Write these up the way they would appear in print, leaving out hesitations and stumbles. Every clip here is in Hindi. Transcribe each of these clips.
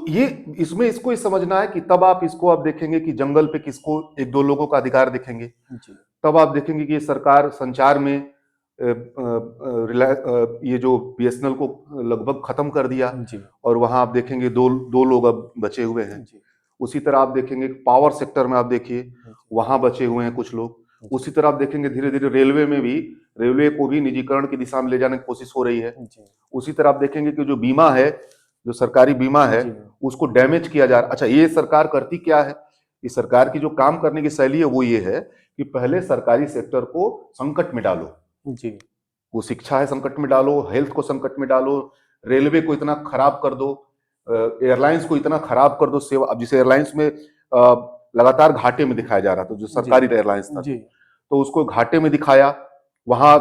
ये इसमें इसको ही समझना है कि तब आप देखेंगे कि जंगल पे किसको एक दो लोगों का अधिकार दिखेंगे। जी तब आप देखेंगे कि ये सरकार संचार में ये जो बीएसएनएल को लगभग खत्म कर दिया, जी और वहां आप देखेंगे दो दो लोग अब बचे हुए हैं। जी उसी तरह आप देखेंगे पावर सेक्टर में, आप देखिए वहां बचे हुए हैं कुछ लोग। जी उसी तरह आप देखेंगे धीरे धीरे रेलवे में भी, रेलवे को भी निजीकरण की दिशा में ले जाने की कोशिश हो रही है। जी उसी तरह आप देखेंगे कि जो बीमा है, जो सरकारी बीमा है, जी उसको डैमेज किया जा रहा। अच्छा, ये सरकार करती क्या है? इस सरकार की जो काम करने की शैली है वो ये है कि पहले सरकारी सेक्टर को संकट में डालो। जी वो शिक्षा है संकट में डालो, हेल्थ को संकट में डालो, रेलवे को इतना खराब कर दो, एयरलाइंस को इतना खराब कर दो सेवा। अब जिसे एयरलाइंस में लगातार घाटे में दिखाया जा रहा था, जो जी सरकारी एयरलाइंस था, जी तो उसको घाटे में दिखाया। वहां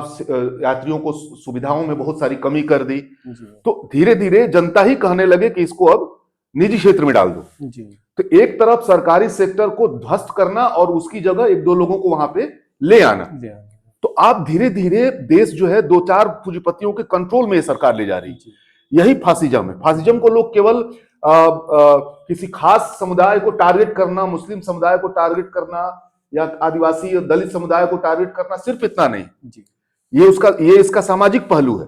यात्रियों को सुविधाओं में बहुत सारी कमी कर दी। जी तो धीरे धीरे जनता ही कहने लगे कि इसको अब निजी क्षेत्र में डाल दो। जी तो एक तरफ सरकारी सेक्टर को ध्वस्त करना और उसकी जगह एक दो लोगों को वहां पे ले आना। तो आप धीरे धीरे देश जो है दो चार पूंजीपतियों के कंट्रोल में ये सरकार ले जा रही है। यही फासिज्म है। फासिज्म को लोग केवल किसी खास समुदाय को टारगेट करना, मुस्लिम समुदाय को टारगेट करना या आदिवासी और दलित समुदाय को टारगेट करना, सिर्फ इतना नहीं, ये इसका सामाजिक पहलू है,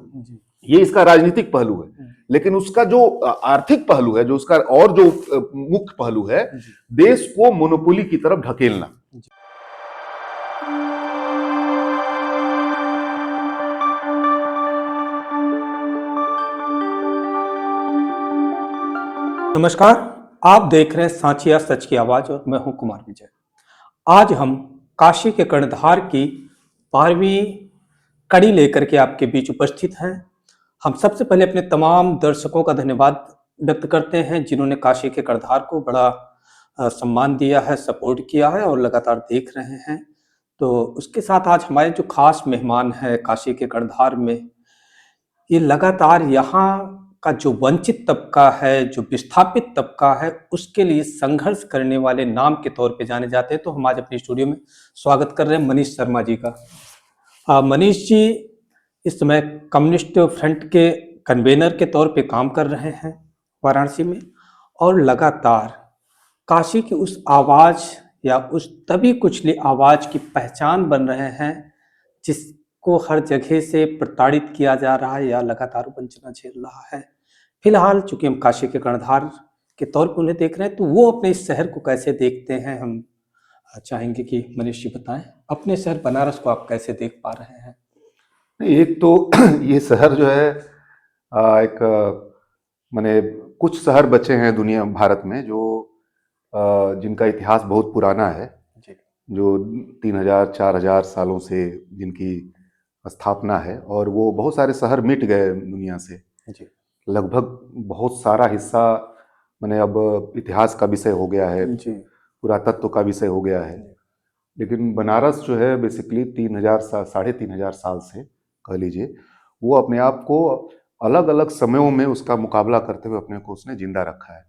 ये इसका राजनीतिक पहलू है, लेकिन उसका जो आर्थिक पहलू है, जो उसका और जो मुख्य पहलू है, देश को मोनोपोली की तरफ ढकेलना। नमस्कार, आप देख रहे हैं सांचिया सच की आवाज और मैं हूं कुमार विजय। आज हम काशी के कर्णधार की 12वीं कड़ी लेकर के आपके बीच उपस्थित हैं। हम सबसे पहले अपने तमाम दर्शकों का धन्यवाद व्यक्त करते हैं जिन्होंने काशी के कर्णधार को बड़ा सम्मान दिया है, सपोर्ट किया है और लगातार देख रहे हैं। तो उसके साथ आज हमारे जो खास मेहमान है काशी के कर्णधार में, ये लगातार यहाँ का जो वंचित तबका है, जो विस्थापित तबका है, उसके लिए संघर्ष करने वाले नाम के तौर पे जाने जाते हैं। तो हम आज अपनी स्टूडियो में स्वागत कर रहे हैं मनीष शर्मा जी का। मनीष जी इस समय कम्युनिस्ट फ्रंट के कन्वेनर के तौर पे काम कर रहे हैं वाराणसी में, और लगातार काशी की उस आवाज या उस दबी कुचली आवाज की पहचान बन रहे हैं जिसको हर जगह से प्रताड़ित किया जा रहा है या लगातार वंचना झेल रहा है। फिलहाल चूंकि हम काशी के कर्णधार के तौर पर उन्हें देख रहे हैं, तो वो अपने इस शहर को कैसे देखते हैं, हम चाहेंगे कि मनीष जी बताएं। अपने शहर बनारस को आप कैसे देख पा रहे हैं? एक तो ये शहर जो है एक माने कुछ शहर बचे हैं दुनिया भारत में जो जिनका इतिहास बहुत पुराना है, जो 3000-4000 सालों से जिनकी स्थापना है, और वो बहुत सारे शहर मिट गए दुनिया से। लगभग बहुत सारा हिस्सा माने अब इतिहास का विषय हो गया है, पुरातत्व का विषय हो गया है। लेकिन बनारस जो है बेसिकली 3000 साल, 3500 साल से कह लीजिए, वो अपने आप को अलग अलग समयों में उसका मुकाबला करते हुए अपने को उसने जिंदा रखा है।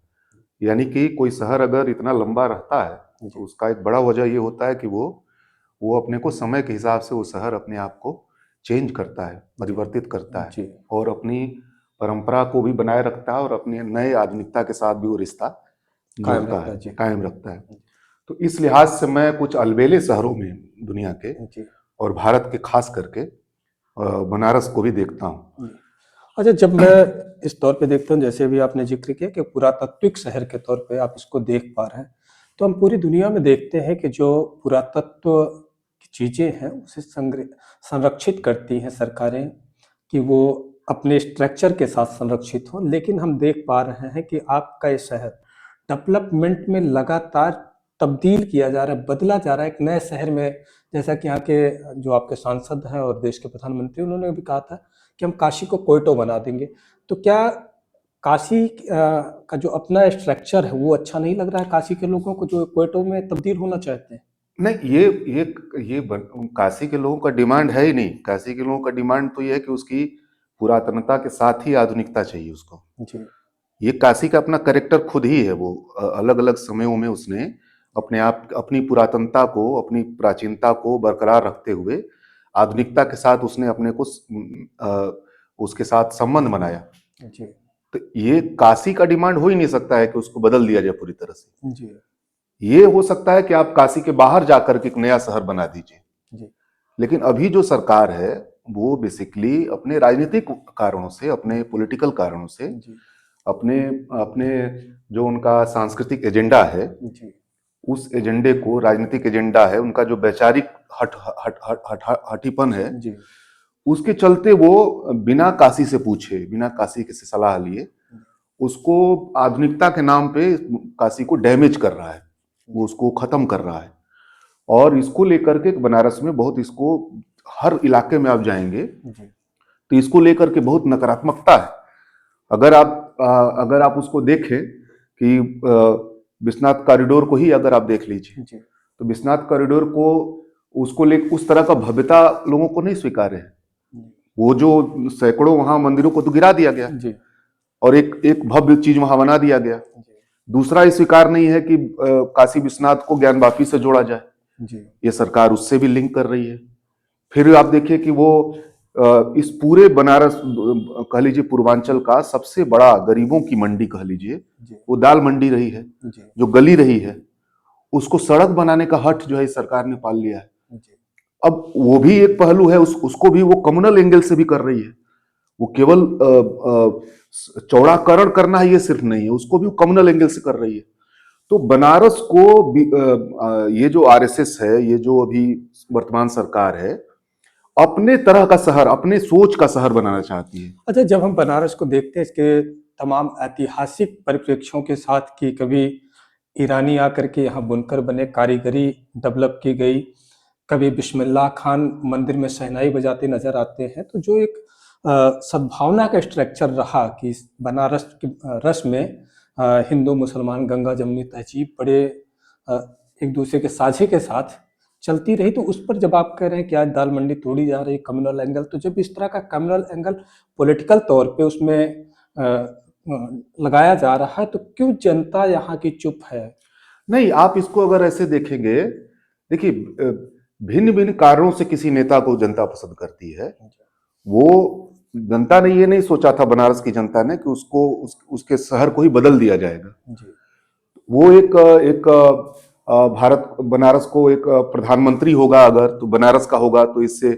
यानी कि कोई शहर अगर इतना लंबा रहता है तो उसका एक बड़ा वजह ये होता है कि वो अपने को समय के हिसाब से वो शहर अपने आप को चेंज करता है, परिवर्तित करता है, और अपनी परंपरा को भी बनाए रखता है और अपनी नए आधुनिकता के साथ भी वो रिश्ता कायम रखता है। तो इस लिहाज से मैं कुछ अलबेले शहरों में दुनिया के और भारत के खास करके बनारस को भी देखता हूँ। अच्छा, जब मैं इस तौर पे देखता हूँ, जैसे भी आपने जिक्र किया कि पुरातात्विक शहर के तौर पे आप इसको देख पा रहे हैं, तो हम पूरी दुनिया में देखते हैं कि जो पुरातत्व की चीज़ें हैं उसे संरक्षित करती हैं सरकारें कि वो अपने स्ट्रक्चर के साथ संरक्षित हो। लेकिन हम देख पा रहे हैं कि आपका ये शहर डेवलपमेंट में लगातार तब्दील किया जा रहा है, बदला जा रहा है एक नए शहर में। जैसा कि यहाँ के जो आपके सांसद हैं और देश के प्रधानमंत्री, उन्होंने भी कहा था कि हम काशी को क्वेटो बना देंगे। तो क्या काशी का जो अपना स्ट्रक्चर है वो अच्छा नहीं लग रहा है काशी के लोगों को, जो क्वेटो में तब्दील होना चाहते हैं? नहीं, ये काशी के लोगों का डिमांड है ही नहीं। काशी के लोगों का डिमांड तो ये है कि उसकी पुरातनता के साथ ही आधुनिकता चाहिए उसको। ये काशी का अपना कैरेक्टर खुद ही है। वो अलग अलग समयों में उसने अपने आप अपनी पुरातनता को, अपनी प्राचीनता को बरकरार रखते हुए आधुनिकता के साथ उसने अपने को उसके साथ संबंध बनाया। तो ये काशी का डिमांड हो ही नहीं सकता है कि उसको बदल दिया जाए पूरी तरह से। जी ये हो सकता है कि आप काशी के बाहर जाकर के एक नया शहर बना दीजिए। जी लेकिन अभी जो सरकार है वो बेसिकली अपने राजनीतिक कारणों से, अपने पॉलिटिकल कारणों से, जी अपने अपने जो उनका सांस्कृतिक एजेंडा है, जी उस एजेंडे को, राजनीतिक एजेंडा है उनका, जो वैचारिक हट हट हट हट हटीपन है, जी उसके चलते वो बिना काशी से पूछे, बिना काशी से सलाह लिए उसको आधुनिकता के नाम पे काशी को डैमेज कर रहा है, वो उसको खत्म कर रहा है। और इसको लेकर के बनारस में बहुत, इसको हर इलाके में आप जाएंगे जी तो इसको लेकर के बहुत नकारात्मकता है। अगर आप उसको देखें कि विश्वनाथ कॉरिडोर को ही अगर आप देख लीजिए, जी तो विश्वनाथ कॉरिडोर को, उसको ले उस तरह का भव्यता लोगों को नहीं स्वीकार है। वो जो सैकड़ों वहां मंदिरों को तो गिरा दिया गया जी और एक एक भव्य चीज वहां बना दिया गया। दूसरा ये स्वीकार नहीं है कि काशी विश्वनाथ को ज्ञान वापी से जोड़ा जाए। जी ये सरकार उससे भी लिंक कर रही है। फिर आप देखिए कि वो इस पूरे बनारस, कह लीजिए पूर्वांचल का सबसे बड़ा गरीबों की मंडी कह लीजिए, वो दाल मंडी रही है, जो गली रही है, उसको सड़क बनाने का हठ जो है इस सरकार ने पाल लिया है। अब वो भी एक पहलू है, उसको भी वो कम्युनल एंगल से भी कर रही है। वो केवल चौड़ाकरण करना है ये सिर्फ नहीं है, उसको भी कम्युनल एंगल से कर रही है। तो बनारस को ये जो आरएसएस है, ये जो अभी वर्तमान सरकार है, अपने तरह का शहर, अपने सोच का शहर बनाना चाहती है। अच्छा, जब हम बनारस को देखते हैं इसके तमाम ऐतिहासिक परिप्रेक्ष्यों के साथ कि कभी ईरानी आकर के यहाँ बुनकर बने, कारीगरी डेवलप की गई, कभी बिस्मिल्लाह खान मंदिर में शहनाई बजाते नजर आते हैं, तो जो एक सद्भावना का स्ट्रक्चर रहा कि बनारस के रस में हिंदू मुसलमान गंगा जमनी तहजीब बड़े एक दूसरे के साझे के साथ चलती रही, तो उस पर जब आप कह रहे हैं कि आज दाल मंडी तोड़ी जा रही, कम्युनल एंगल, तो जब इस तरह का कम्युनल एंगल पॉलिटिकल तौर पे उसमें लगाया जा रहा है, तो क्यों जनता यहाँ की चुप है? नहीं, आप इसको अगर ऐसे देखेंगे, देखिए भिन्न भिन्न कारणों से किसी नेता को जनता पसंद करती है। वो जनता ने ये नहीं सोचा था, बनारस की जनता ने, कि उसके शहर को ही बदल दिया जाएगा। वो एक भारत, बनारस को एक प्रधानमंत्री होगा अगर, तो बनारस का होगा, तो इससे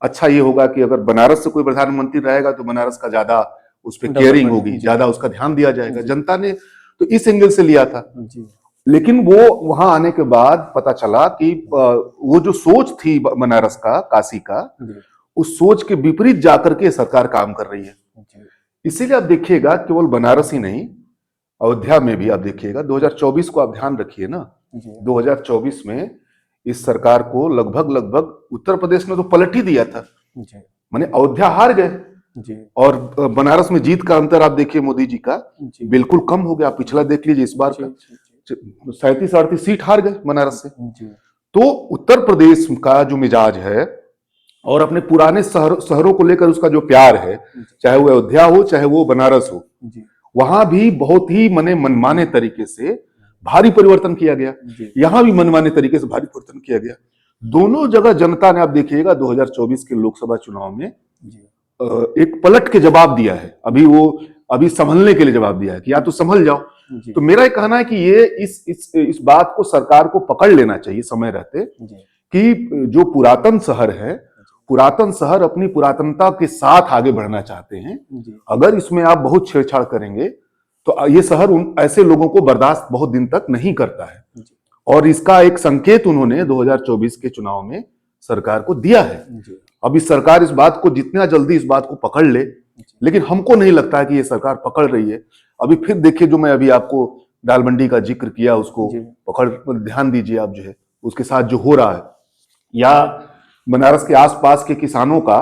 अच्छा ये होगा कि अगर बनारस से कोई प्रधानमंत्री रहेगा तो बनारस का ज्यादा उस पर केयरिंग होगी, ज्यादा उसका ध्यान दिया जाएगा। जनता ने तो इस एंगल से लिया था। लेकिन वो वहां आने के बाद पता चला कि वो जो सोच थी बनारस का, काशी का, उस सोच के विपरीत जाकर के सरकार काम कर रही है। इसीलिए आप देखिएगा केवल बनारस ही नहीं, अयोध्या में भी आप देखिएगा, 2024 को आप ध्यान रखिए ना, 2024 में इस सरकार को लगभग उत्तर प्रदेश ने तो पलट ही दिया था, माने अयोध्या हार गए और बनारस में जीत का अंतर आप देखिए मोदी जी का बिल्कुल कम हो गया। पिछला देख लीजिए, इस बार का 37-38 सीट हार गए बनारस से। तो उत्तर प्रदेश का जो मिजाज है और अपने पुराने शहरों को लेकर उसका जो प्यार है, चाहे वो अयोध्या हो चाहे वो बनारस हो, वहां भी बहुत ही मनमाने तरीके से भारी परिवर्तन किया गया, यहां भी मनमाने तरीके से भारी परिवर्तन किया गया। दोनों जगह जनता ने, आप देखिएगा 2024 के लोकसभा चुनाव में एक पलट के जवाब दिया है। अभी संभलने के लिए जवाब दिया है कि या तो संभल जाओ। तो मेरा ये कहना है कि ये इस बात को सरकार को पकड़ लेना चाहिए समय रहते, कि जो पुरातन शहर है, पुरातन शहर अपनी पुरातनता के साथ आगे बढ़ना चाहते हैं। अगर इसमें आप बहुत छेड़छाड़ करेंगे तो ये शहर ऐसे लोगों को बर्दाश्त बहुत दिन तक नहीं करता है। और इसका एक संकेत उन्होंने 2024 के चुनाव में सरकार को दिया है। अब इस सरकार इस बात को, जितना जल्दी इस बात को पकड़ ले, लेकिन हमको नहीं लगता है कि ये सरकार पकड़ रही है। अभी फिर देखिए, जो मैं अभी आपको दाल मंडी का जिक्र किया, उसको पकड़, ध्यान दीजिए आप, जो है उसके साथ जो हो रहा है, या बनारस के आसपास के किसानों का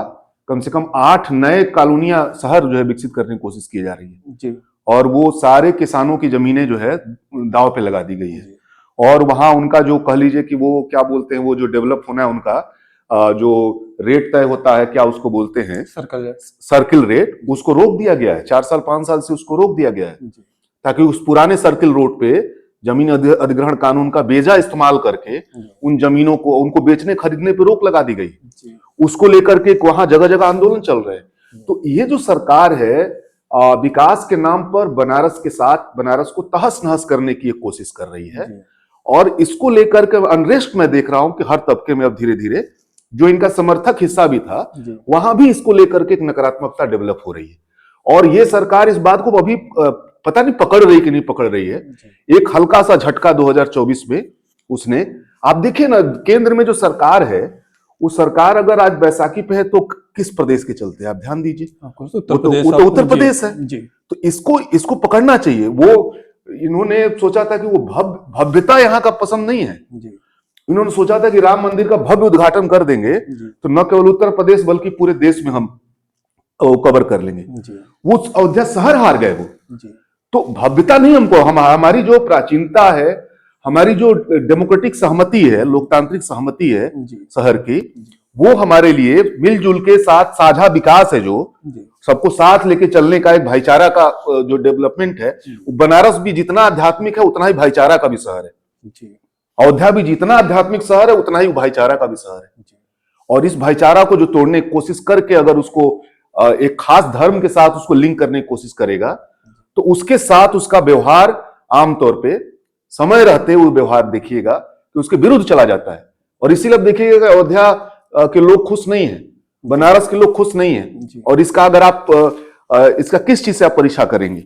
कम से कम 8 नए कॉलोनियां, शहर जो है विकसित करने की कोशिश की जा रही है, और वो सारे किसानों की जमीनें जो है दांव पे लगा दी गई है। और वहां उनका जो, कह लीजिए कि वो क्या बोलते हैं, वो जो डेवलप होना है उनका जो रेट तय होता है, क्या उसको बोलते हैं, सर्किल रेट, उसको रोक दिया गया है। 4 साल 5 साल से उसको रोक दिया गया है, ताकि उस पुराने सर्किल रोड पे जमीन अधिग्रहण कानून का बेजा इस्तेमाल करके उन जमीनों को, उनको बेचने खरीदने पे रोक लगा दी गई। उसको लेकर के वहां जगह जगह आंदोलन चल रहे हैं। तो ये जो सरकार है, विकास के नाम पर बनारस के साथ बनारस को तहस नहस करने की एक कोशिश कर रही है। जी, और इसको लेकर के अनरेस्ट मैं देख रहा हूं कि हर तबके में अब धीरे धीरे जो इनका समर्थक हिस्सा भी था जी, वहां भी इसको लेकर के एक नकारात्मकता डेवलप हो रही है। और ये सरकार इस बात को अभी पता नहीं पकड़ रही कि नहीं पकड़ रही है। जी, एक हल्का सा झटका 2024 में उसने, आप देखिए ना, केंद्र में जो सरकार है वो सरकार अगर आज बैसाखी पे है तो किस प्रदेश के चलते हैं आप ध्यान दीजिए। उत्तर वो तो प्रदेश उत्तर प्रदेश है। जी, तो इसको पकड़ना चाहिए। वो इन्होंने सोचा था कि वो भव्यता यहाँ का पसंद नहीं है। जी, इन्होंने सोचा था कि राम मंदिर का भव्य उद्घाटन कर देंगे जी, तो न केवल उत्तर प्रदेश बल्कि पूरे देश में हम कवर कर लेंगे। जी, वो अयोध्या शहर हार गए वो। जी, तो भव्यता नहीं हमको, हमारी जो प्राचीनता है, हमारी जो डेमोक्रेटिक सहमति है, लोकतांत्रिक सहमति है जी, शहर की, जी, वो हमारे लिए मिलजुल के साथ साझा विकास है, जो जी, सबको साथ लेके चलने का एक भाईचारा का जो डेवलपमेंट है। बनारस भी जितना आध्यात्मिक है उतना ही भाईचारा का भी शहर है। जी, अयोध्या भी जितना आध्यात्मिक शहर है उतना ही भाईचारा का भी शहर है। जी, और इस भाईचारा को जो तोड़ने की कोशिश करके अगर उसको एक खास धर्म के साथ उसको लिंक करने की कोशिश करेगा तो उसके साथ उसका व्यवहार आमतौर पे समय रहते हुए व्यवहार देखिएगा कि उसके विरुद्ध चला जाता है। और इसीलिए अब देखिएगा अयोध्या के लोग खुश नहीं है, बनारस के लोग खुश नहीं है। और इसका अगर आप इसका किस चीज से आप परीक्षा करेंगे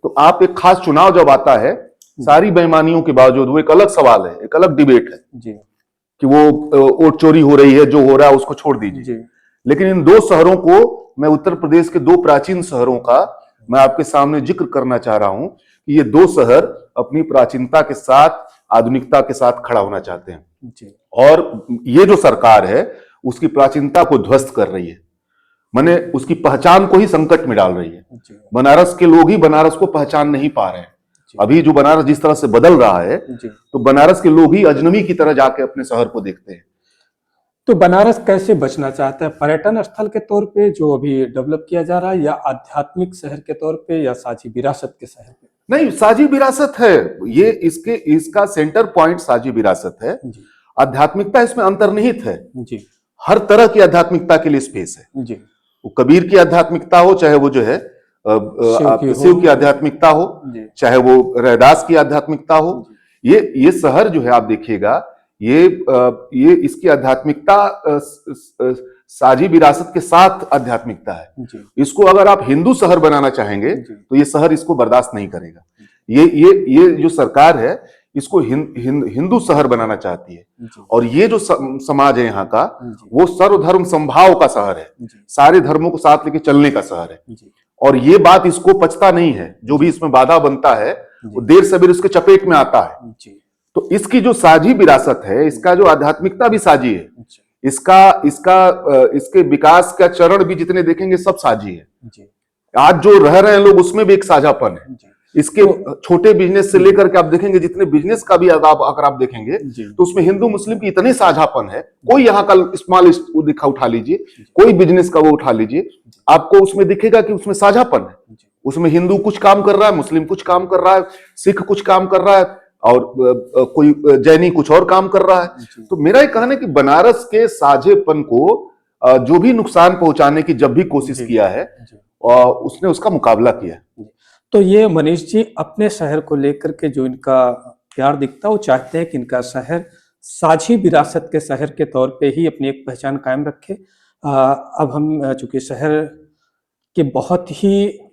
तो आप एक खास चुनाव जब आता है, सारी बेईमानियों के बावजूद, वो एक अलग सवाल है, एक अलग डिबेट है जी, कि वो वोट चोरी हो रही है, जो हो रहा है उसको छोड़ दीजिए। जी, लेकिन इन दो शहरों को, मैं उत्तर प्रदेश के दो प्राचीन शहरों का मैं आपके सामने जिक्र करना चाह रहा हूं कि ये दो शहर अपनी प्राचीनता के साथ, आधुनिकता के साथ खड़ा होना चाहते हैं। जी, और ये जो सरकार है उसकी प्राचीनता को ध्वस्त कर रही है, माने उसकी पहचान को ही संकट में डाल रही है। जी, बनारस के लोग ही बनारस को पहचान नहीं पा रहे हैं। अभी जो बनारस जिस तरह से बदल रहा है, जी। तो बनारस के लोग ही अजनबी की तरह जाके अपने शहर को देखते हैं। तो बनारस कैसे बचना चाहता है, पर्यटन स्थल के तौर पे जो अभी डेवलप किया जा रहा है, या आध्यात्मिक शहर के तौर पे, या साझी विरासत के शहर पे? नहीं, साझी विरासत है ये, इसका सेंटर पॉइंट साझी विरासत है। जी, आध्यात्मिकता इसमें अंतर्निहित है। जी, हर तरह की आध्यात्मिकता के लिए स्पेस है। जी, वो कबीर की आध्यात्मिकता हो, चाहे वो जो है शिव की आध्यात्मिकता हो, जी, चाहे वो रैदास की आध्यात्मिकता हो। ये शहर जो है आप देखिएगा, ये इसकी आध्यात्मिकता साझी विरासत के साथ आध्यात्मिकता है। जी, इसको अगर आप हिंदू शहर बनाना चाहेंगे जी, तो ये शहर इसको बर्दाश्त नहीं करेगा। ये जो सरकार है इसको हिंदू शहर बनाना चाहती है। जी, और ये जो समाज है यहाँ का, जी, वो सर्वधर्म समभाव का शहर है, जी, सारे धर्मों को साथ लेके चलने का शहर है। जी, और ये बात इसको पचता नहीं है, जो भी इसमें बाधा बनता है वो देर सवेर उसके चपेट में आता है। जी, तो इसकी जो साझी विरासत है, इसका जो आध्यात्मिकता भी साझी है, जी, इसके विकास का चरण भी जितने देखेंगे सब साझी है। जी, आज जो रह रहे हैं लोग उसमें भी एक साझापन है। जी, इसके छोटे बिजनेस से लेकर के आप देखेंगे, जितने बिजनेस का भी अगर आप देखेंगे जी, तो उसमें हिंदू मुस्लिम की इतनी साझापन है। कोई यहाँ का स्मॉल उठा लीजिए, कोई बिजनेस का वो उठा लीजिए, आपको उसमें दिखेगा कि उसमें साझापन है। जी, उसमें हिंदू कुछ काम कर रहा है, मुस्लिम कुछ काम कर रहा है, सिख कुछ काम कर रहा है, और कोई जैनी कुछ और काम कर रहा है। जी, तो मेरा ये कहना है कि बनारस के साझेपन को जो भी नुकसान पहुंचाने की जब भी कोशिश जी, किया है, जी, उसने उसका मुकाबला किया है। जी। तो ये मनीष जी, अपने शहर को लेकर के जो इनका प्यार दिखता है, वो चाहते हैं कि इनका शहर साझी विरासत के शहर के तौर पे ही अपनी एक पहचान कायम रखे। अब हम चूंकि शहर के बहुत ही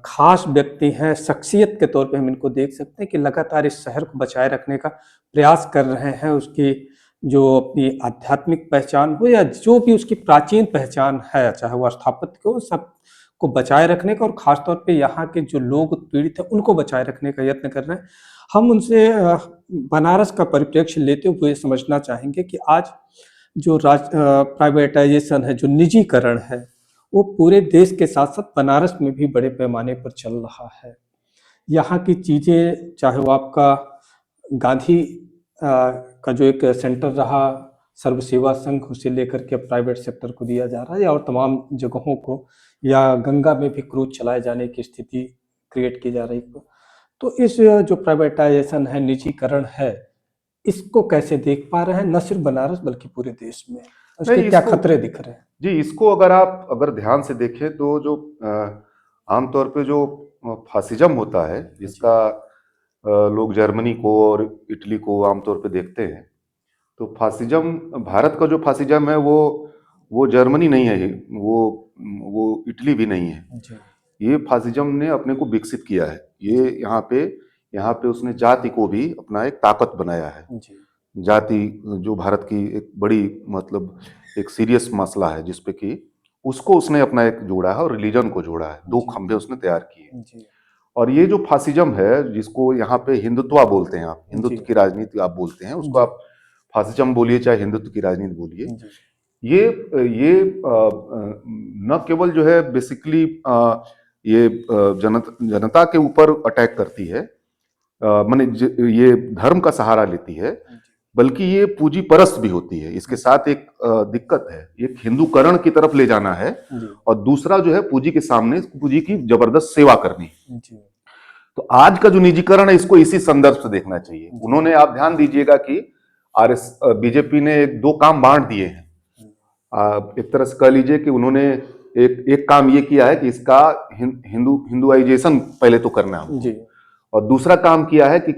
खास व्यक्ति हैं, शख्सियत के तौर पे हम इनको देख सकते हैं कि लगातार इस शहर को बचाए रखने का प्रयास कर रहे हैं। उसकी जो अपनी आध्यात्मिक पहचान हो या जो भी उसकी प्राचीन पहचान है, चाहे वो स्थापत्य हो, सब को बचाए रखने का, और खासतौर पे यहाँ के जो लोग पीड़ित हैं उनको बचाए रखने का यत्न कर रहे हैं। हम उनसे बनारस का परिप्रेक्ष्य लेते हुए समझना चाहेंगे कि आज जो प्राइवेटाइजेशन है, जो निजीकरण है, वो पूरे देश के साथ-साथ बनारस में भी बड़े पैमाने पर चल रहा है। यहाँ की चीज़ें, चाहे वो आपका गांधी का जो एक सेंटर रहा, सर्व सेवा संघ, उसे लेकर के प्राइवेट सेक्टर को दिया जा रहा है, और तमाम जगहों को, या गंगा में भी क्रूज चलाए जाने की स्थिति क्रिएट की जा रही है। तो इस जो प्राइवेटाइजेशन है, निजीकरण है, इसको कैसे देख पा रहे हैं, न सिर्फ बनारस बल्कि पूरे देश में? उसके क्या खतरे दिख रहे हैं? जी, इसको अगर ध्यान से देखें तो जो आमतौर पे जो फासिज्म होता है, जिसका लोग जर्मनी को और इटली को आमतौर पे देखते हैं, तो फासिज्म, भारत का जो फासिज्म है वो जर्मनी नहीं है, वो इटली भी नहीं है। जी ये फासिज्म ने अपने को विकसित किया है। ये यहाँ पे उसने जाति को भी अपना एक ताकत बनाया है। जी जाति जो भारत की एक बड़ी, मतलब एक सीरियस मसला है, जिसपे कि उसको उसने अपना एक जोड़ा है और रिलीजन को जोड़ा है। दो जी खंभे उसने तैयार किए। जी और ये जो फासिज्म है, जिसको यहाँ पे हिंदुत्व बोलते हैं, आप हिंदुत्व जी की राजनीति आप बोलते हैं, उसको जी आप फासिज्म बोलिए चाहे हिंदुत्व की राजनीति बोलिए। जी ये न केवल जो है बेसिकली ये जनता के ऊपर अटैक करती है, माने ये धर्म का सहारा लेती है, बल्कि ये पूंजी परस्त भी होती है। इसके साथ एक दिक्कत है, एक हिंदूकरण की तरफ ले जाना है, जी और दूसरा जो है पूंजी के सामने पूंजी की जबरदस्त सेवा करनी। जी तो आज का जो निजीकरण है, इसको इसी संदर्भ से देखना चाहिए। उन्होंने, आप ध्यान दीजिएगा कि बीजेपी ने दो काम बांट दिए हैं। एक तरह से कह लीजिए कि उन्होंने एक काम ये किया है कि इसका हिंदुआइजेशन पहले तो करना है, जी और दूसरा काम किया है कि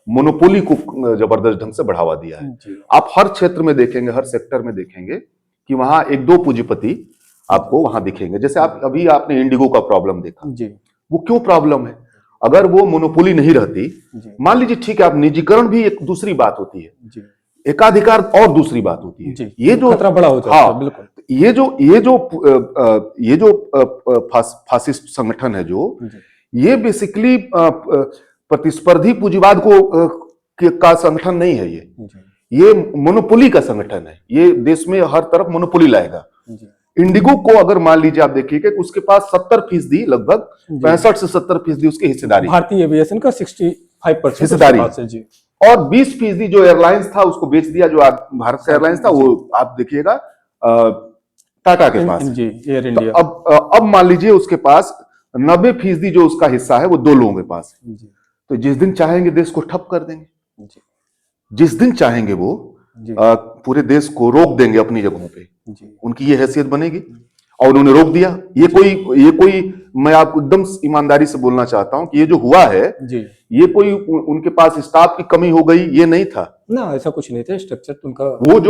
मोनोपोली को जबरदस्त ढंग से बढ़ावा दिया है। जी आप हर क्षेत्र में देखेंगे, हर सेक्टर में देखेंगे कि वहां एक दो पूंजीपति आपको वहां दिखेंगे। जैसे आप अभी आपने इंडिगो का प्रॉब्लम देखा, जी वो क्यों प्रॉब्लम है? अगर वो मोनोपोली नहीं रहती, जी मान लीजिए ठीक है, आप निजीकरण भी एक दूसरी बात होती है, जी एकाधिकार और दूसरी बात होती है। जी ये जो खतरा बड़ा हो जाता है, बिल्कुल। ये जो फासिस्ट संगठन है, जो जी ये बेसिकली प्रतिस्पर्धी पूंजीवाद का संगठन नहीं है। जी ये मोनोपोली का संगठन है। ये देश में हर तरफ मोनोपोली लाएगा। जी इंडिगो को अगर मान लीजिए आप देखिए कि उसके पास 70% लगभग 65 से 70% उसकी हिस्सेदारी, भारतीय एविएशन का 65% हिस्सेदारी, उसके पास है। जी और 20% जो एयरलाइंस था उसको बेच दिया। जो भारत का एयरलाइंस था, वो आप देखिएगा टाटा के पास है। जी एयर तो इंडिया। अब मान लीजिए उसके पास 90% जो उसका हिस्सा है वो दो लोगों के पास है। जी तो जिस दिन चाहेंगे देश को ठप कर देंगे, जी जिस दिन चाहेंगे वो जी पूरे देश को रोक देंगे अपनी जगहों पे। जी उनकी ये हैसियत बनेगी, और उन्होंने रोक दिया। ये कोई मैं आपको एकदम ईमानदारी से बोलना चाहता हूं कि ये जो हुआ है, जी ये कोई उनके पास स्टाफ की कमी हो गई, ये नहीं था। ना, ऐसा कुछ नहीं था। स्ट्रक्चर तो उनका, वो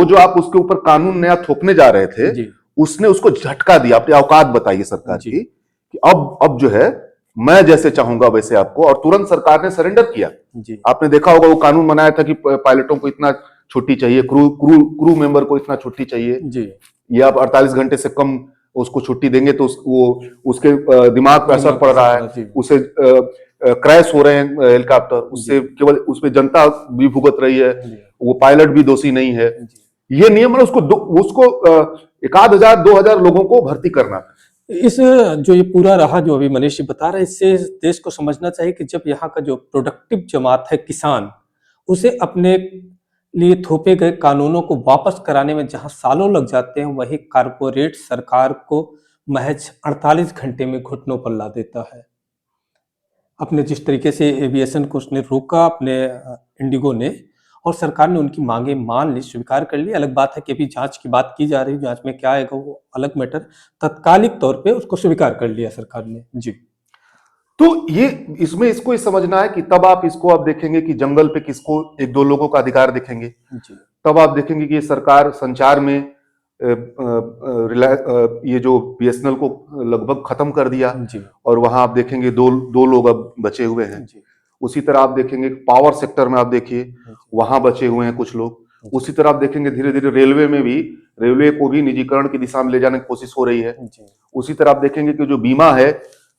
जो आप उसके ऊपर कानून नया थोपने जा रहे थे, जी उसने उसको झटका दिया। अपनी औकात बताइए सरकार जी की कि अब जो है मैं जैसे चाहूंगा वैसे आपको, और तुरंत सरकार ने सरेंडर किया। जी आपने देखा होगा वो कानून बनाया था कि पायलटों को इतना छुट्टी चाहिए, क्रू मेंबर को इतना छुट्टी चाहिए, जी या आप 48 घंटे से कम उसको छुट्टी देंगे तो उसके दिमाग पर असर पड़ रहा है, जी उसे क्रैश हो रहे हैं हेलीकॉप्टर, उससे केवल उसमें जनता भी भुगत रही है, जी वो पायलट भी दोषी नहीं है। जी ये नियम है, उसको 1000 2000 लोगों को भर्ती करना था। इस जो ये पूरा रहा जो अभी मनीष जी बता रहे हैं, इससे देश को समझना चाहिए कि जब यहाँ का जो प्रोडक्टिव जमात है, किसान, उसे अपने लिए थोपे गए कानूनों को वापस कराने में जहां सालों लग जाते हैं, वही कारपोरेट सरकार को महज 48 घंटे में घुटनों पर ला देता है। अपने जिस तरीके से एविएशन को उसने रोका, अपने इंडिगो ने, और सरकार ने उनकी मांगे मान ली, स्वीकार कर ली। अलग बात है कि अभी जांच की बात की जा रही है, जांच में क्या आएगा वो अलग मैटर। तत्कालिक तौर पे उसको स्वीकार कर लिया सरकार ने। जी तो इसमें इसको ये समझना है कि तब आप देखेंगे कि जंगल पे किसको, एक दो लोगों का अधिकार देखेंगे। जी तब आप देखेंगे कि ये सरकार संचार में ये जो बीएसएनएल को लगभग खत्म कर दिया, जी और वहां आप देखेंगे दो लोग अब बचे हुए हैं। जी उसी तरह आप देखेंगे पावर सेक्टर में, आप देखिए वहां बचे हुए हैं कुछ लोग। उसी तरह आप देखेंगे धीरे धीरे रेलवे को भी निजीकरण की दिशा में ले जाने की कोशिश हो रही है। जी उसी तरह आप देखेंगे कि जो बीमा है,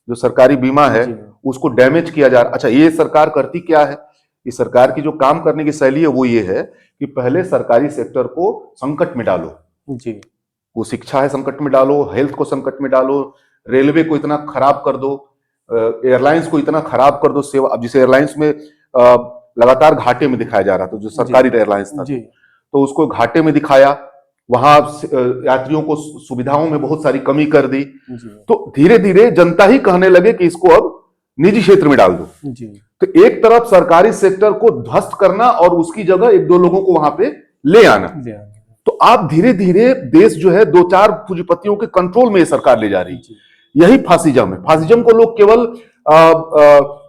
जो सरकारी बीमा है, जी उसको डैमेज किया जा रहा। अच्छा, ये सरकार करती क्या है? इस सरकार की जो काम करने की शैली है वो ये है कि पहले सरकारी सेक्टर को संकट में डालो। जी वो शिक्षा है संकट में डालो, हेल्थ को संकट में डालो, रेलवे को इतना खराब कर दो, एयरलाइंस को इतना खराब कर दो सेवा। अब जिस एयरलाइंस में लगातार घाटे में दिखाया जा रहा था, जो सरकारी एयरलाइंस था, जी तो उसको घाटे में दिखाया। वहां यात्रियों को सुविधाओं में बहुत सारी कमी कर दी। जी तो धीरे धीरे जनता ही कहने लगे कि इसको अब निजी क्षेत्र में डाल दो। जी तो एक तरफ सरकारी सेक्टर को ध्वस्त करना और उसकी जगह एक दो लोगों को वहां पे ले आना। तो आप धीरे धीरे देश जो है दो चार पूंजीपतियों के कंट्रोल में ये सरकार ले जा रही है। यही फासिज्म है। फासिज्म को लोग केवल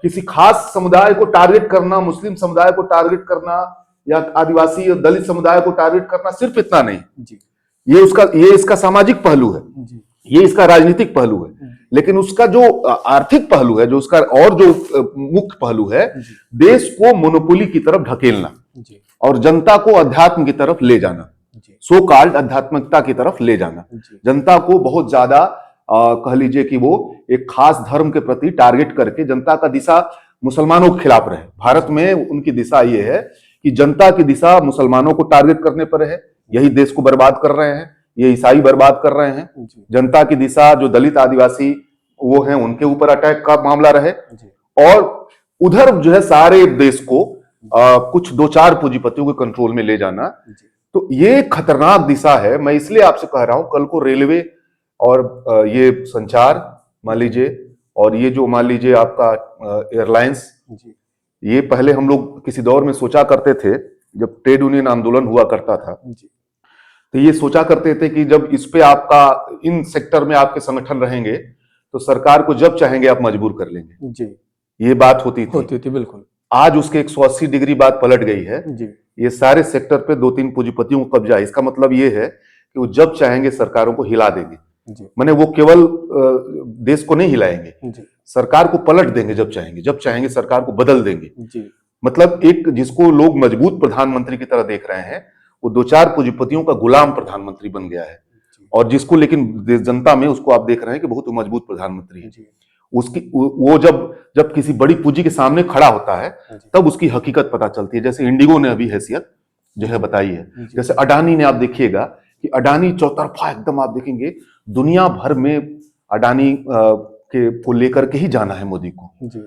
किसी खास समुदाय को टारगेट करना, मुस्लिम समुदाय को टारगेट करना या आदिवासी और दलित समुदाय को टारगेट करना, सिर्फ इतना नहीं जी ये इसका सामाजिक पहलू है, जी ये इसका राजनीतिक पहलू है, लेकिन उसका जो आर्थिक पहलू है, जो उसका और जो मुख्य पहलू है, देश को मोनोपोली की तरफ ढकेलना जी और जनता को अध्यात्म की तरफ ले जाना, जी सो कॉल्ड आध्यात्मिकता की तरफ ले जाना, जी जनता को बहुत ज्यादा कह लीजिए कि वो एक खास धर्म के प्रति टारगेट करके जनता का दिशा मुसलमानों के खिलाफ रहे। भारत में उनकी दिशा ये है कि जनता की दिशा मुसलमानों को टारगेट करने पर है, यही देश को बर्बाद कर रहे हैं, ये ईसाई बर्बाद कर रहे हैं। जी जनता की दिशा जो दलित आदिवासी वो हैं उनके ऊपर अटैक का मामला रहे, जी और उधर जो है सारे देश को कुछ दो चार पूंजीपतियों के कंट्रोल में ले जाना। जी तो ये खतरनाक दिशा है। मैं इसलिए आपसे कह रहा हूं, कल को रेलवे और ये संचार मान लीजिए, और ये जो मान लीजिए आपका एयरलाइंस, जी ये पहले हम लोग किसी दौर में सोचा करते थे, जब ट्रेड यूनियन आंदोलन हुआ करता था, जी तो ये सोचा करते थे कि जब इस पे आपका इन सेक्टर में आपके संगठन रहेंगे तो सरकार को जब चाहेंगे आप मजबूर कर लेंगे, जी ये बात होती थी। होती थी बिल्कुल। आज उसके 180 डिग्री बात पलट गई है। जी ये सारे सेक्टर पे दो तीन पूंजीपतियों को कब्जा है। इसका मतलब ये है कि वो जब चाहेंगे सरकारों को हिला देंगे। जी माने वो केवल देश को नहीं हिलाएंगे, जी सरकार को पलट देंगे जब चाहेंगे, जब चाहेंगे सरकार को बदल देंगे। जी मतलब एक जिसको लोग मजबूत प्रधानमंत्री की तरह देख रहे हैं, वो दो चार पूंजीपतियों का गुलाम प्रधानमंत्री बन गया है। जी और जिसको लेकिन जनता में उसको आप देख रहे हैं कि बहुत मजबूत प्रधानमंत्री है। जी उसकी वो जब जब किसी बड़ी पूंजी के सामने खड़ा होता है जी तब उसकी हकीकत पता चलती है। जैसे इंडिगो ने अभी हैसियत जो है बताई है, जी जैसे अडानी ने, आप देखिएगा कि अडानी चौतरफा एकदम आप देखेंगे दुनिया भर में अडानी के को लेकर के ही जाना है मोदी को। जी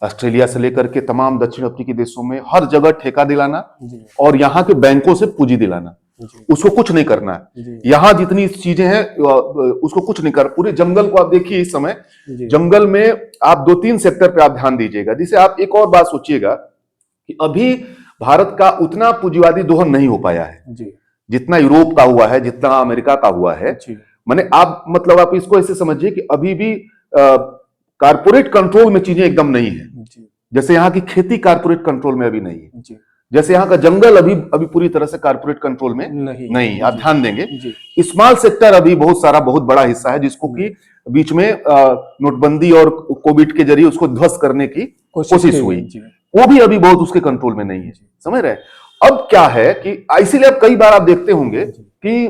ऑस्ट्रेलिया से लेकर के तमाम दक्षिण अफ्रीकी देशों में हर जगह ठेका दिलाना जी और यहाँ के बैंकों से पूंजी दिलाना, जी उसको कुछ नहीं करना है। जी यहाँ जितनी चीजें हैं उसको कुछ नहीं कर। पूरे जंगल को आप देखिए इस समय, जी जंगल में आप दो तीन सेक्टर पे आप ध्यान दीजिएगा, जिसे आप एक और बात सोचिएगा कि अभी भारत का उतना पूंजीवादी दोहन नहीं हो पाया है जी जितना यूरोप का हुआ है, जितना अमेरिका का हुआ है। जी माने आप मतलब आप इसको ऐसे समझिए कि अभी भी कारपोरेट कंट्रोल में चीजें एकदम नहीं है। जी जैसे यहाँ की खेती कारपोरेट कंट्रोल में अभी नहीं है, जी जैसे यहाँ का जंगल अभी अभी पूरी तरह से कारपोरेट कंट्रोल में नहीं नहीं। आप जी ध्यान देंगे जी स्मॉल सेक्टर अभी बहुत सारा बहुत बड़ा हिस्सा है, जिसको कि बीच में नोटबंदी और कोविड के जरिए उसको ध्वस्त करने की कोशिश हुई, जी वो भी अभी बहुत उसके कंट्रोल में नहीं है। जी समझ रहे हैं? अब क्या है कि इसीलिए अब कई बार आप देखते होंगे कि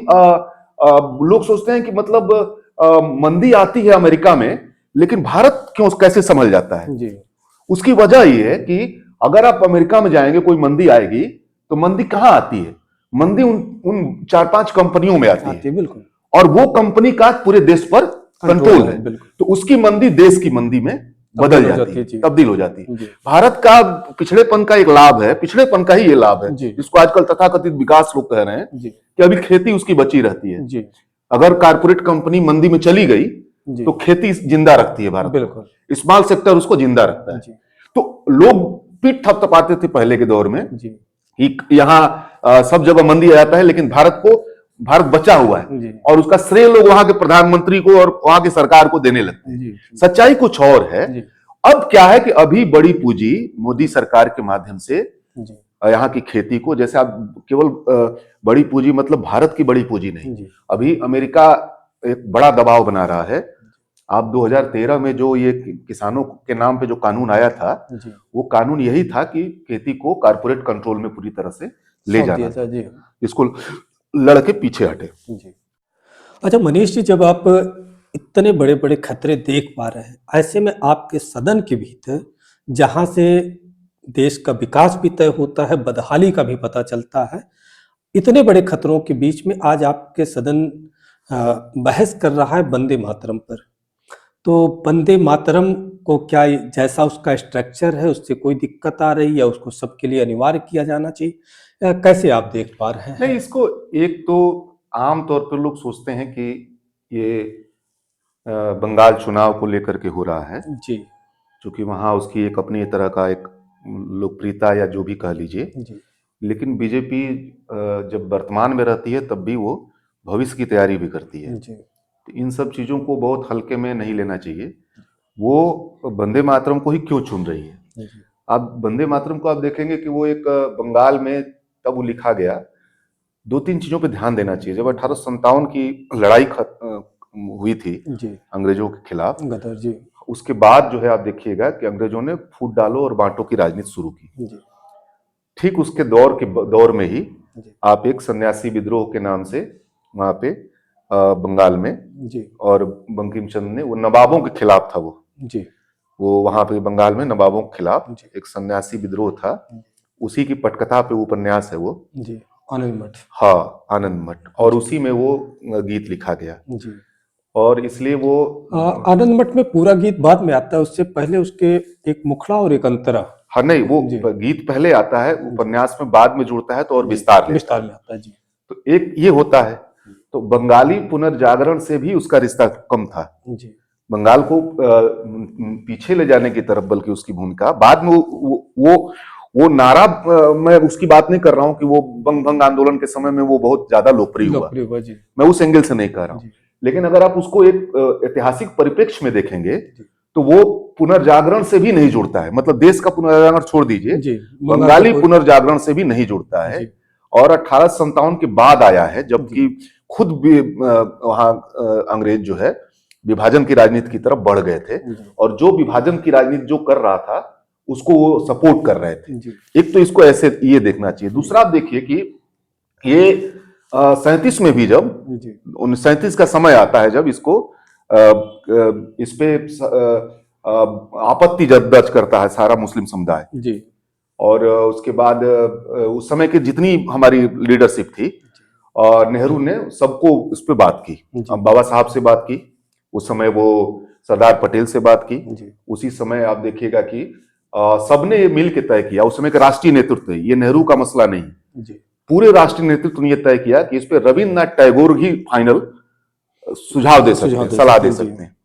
लोग सोचते हैं कि मतलब मंदी आती है अमेरिका में, लेकिन भारत क्यों कैसे संभल जाता है। जी उसकी वजह यह है कि अगर आप अमेरिका में जाएंगे, कोई मंदी आएगी तो मंदी कहां आती है? मंदी उन चार पांच कंपनियों में आती है, बिल्कुल और वो कंपनी का पूरे देश पर कंट्रोल है। बिल्कुल तो उसकी मंदी देश की मंदी में बदल जाती है, जी तब्दील हो जाती है। जी भारत का पिछड़ेपन का एक लाभ है, पिछड़ेपन का ही ये लाभ है, जी जिसको आजकल तथाकथित विकास लोग कह रहे हैं जी कि अभी खेती उसकी बची रहती है। जी अगर कारपोरेट कंपनी मंदी में चली गई जी तो खेती जिंदा रखती है भारत बिल्कुल को, स्मॉल सेक्टर उसको जिंदा रखता है। जी तो लोग पीठ थपथपाते थे पहले के दौर में जी कि यहाँ सब जगह मंदी आ जाता है, लेकिन भारत बचा हुआ है, जी और उसका श्रेय लोग वहां के प्रधानमंत्री को और वहां की सरकार को देने लगते हैं। जी सच्चाई कुछ और है। जी अब क्या है कि अभी बड़ी पूंजी मोदी सरकार के माध्यम से जी यहाँ की खेती को, जैसे आप केवल बड़ी पूंजी मतलब भारत की बड़ी पूंजी नहीं, जी अभी अमेरिका एक बड़ा दबाव बना रहा है। आप 2013 में जो ये किसानों के नाम पे जो कानून आया था, जी वो कानून यही था कि खेती को कारपोरेट कंट्रोल में पूरी तरह से ले सौंप जाना दिया था, था जी इसको लड़के पीछे हटे। जी अच्छा मनीष जी, जब आप इतने बड़े बड़े खतरे देख पा रहे हैं, ऐसे में आपके सदन के भीतर जहां से देश का विकास भी तय होता है, बदहाली का भी पता चलता है, इतने बड़े खतरों के बीच में आज आपके सदन बहस कर रहा है वंदे मातरम पर। तो वंदे मातरम को क्या जैसा उसका स्ट्रक्चर है उससे कोई दिक्कत आ रही, या उसको सबके लिए अनिवार्य किया जाना चाहिए, कैसे आप देख पा रहे हैं? नहीं, इसको एक तो आम तौर पर लोग सोचते हैं कि ये बंगाल चुनाव को लेकर के हो रहा है, जी क्योंकि वहां उसकी एक अपनी तरह का एक लोकप्रियता या जो भी कह लीजिए। जी लेकिन बीजेपी जब वर्तमान में रहती है तब भी वो भविष्य की तैयारी भी करती है। जी तो इन सब चीजों को बहुत हल्के में नहीं लेना चाहिए। वो वंदे मातरम को ही क्यों चुन रही है? जी आप वंदे मातरम को आप देखेंगे कि वो एक बंगाल में तब वो लिखा गया, दो तीन चीजों पे ध्यान देना चाहिए। जब 1857 की लड़ाई हुई थी जी अंग्रेजों के खिलाफ, गदर जी उसके बाद जो है आप देखिएगा कि अंग्रेजों ने फूट डालो और बांटो की राजनीति शुरू की। जी ठीक उसके दौर में ही जी आप एक सन्यासी विद्रोह के नाम से वहां पे बंगाल में, जी और बंकिम चंद्र ने, वो नवाबों के खिलाफ था, जी वो वहां पे बंगाल में नवाबों के खिलाफ जी एक सन्यासी विद्रोह था। उसी की पटकथा पे उपन्यास है वो। जी आनंद मठ। हाँ, आनंद मठ, और उसी में वो गीत लिखा गया, जी और इसलिए वो आनंद मठ में पूरा गीत बाद में आता है, उससे पहले उसके एक मुखड़ा और एक अंतरा। हाँ नहीं, वो जी गीत पहले आता है, उपन्यास में बाद में जुड़ता है तो और विस्तार लेता विस्तार है। में आता है। जी तो एक ये होता है। तो बंगाली पुनर्जागरण से भी उसका रिश्ता कम था। जी बंगाल को पीछे ले जाने की तरफ बल्कि उसकी भूमिका बाद में वो नारा, मैं उसकी बात नहीं कर रहा हूं कि वो बंग भंग आंदोलन के समय में वो बहुत ज्यादा लोकप्रिय हुआ, जी मैं उस एंगल से नहीं कह रहा हूं। जी लेकिन अगर आप उसको एक ऐतिहासिक परिप्रेक्ष्य में देखेंगे जी तो वो पुनर्जागरण से भी नहीं जुड़ता है। मतलब देश का पुनर्जागरण छोड़ दीजिए, जी बंगाली पुनर्जागरण से भी नहीं जुड़ता है। जी और 1857 के बाद आया है, जबकि खुद भी वहां अंग्रेज जो है विभाजन की राजनीति की तरफ बढ़ गए थे, और जो विभाजन की राजनीति जो कर रहा था उसको वो सपोर्ट कर रहे थे। जी एक तो इसको ऐसे ये देखना चाहिए। दूसरा आप देखिए कि ये 37 में भी जब जी 37 का समय आता है, जब इसको इस पे आपत्ति दर्ज करता है सारा मुस्लिम समुदाय, जी और उसके बाद उस समय की जितनी हमारी लीडरशिप थी, और नेहरू ने सबको उस पर बात की। बाबा साहब से बात की, उस समय वो सरदार पटेल से बात की। जी उसी समय आप देखिएगा कि सबने ये मिल के तय किया, उस समय का राष्ट्रीय नेतृत्व, ये नेहरू का मसला नहीं, जी पूरे राष्ट्रीय नेतृत्व ने यह तय किया कि इस पे रविन्द्रनाथ टैगोर ही फाइनल सुझाव दे सकते हैं, सलाह दे सकते हैं।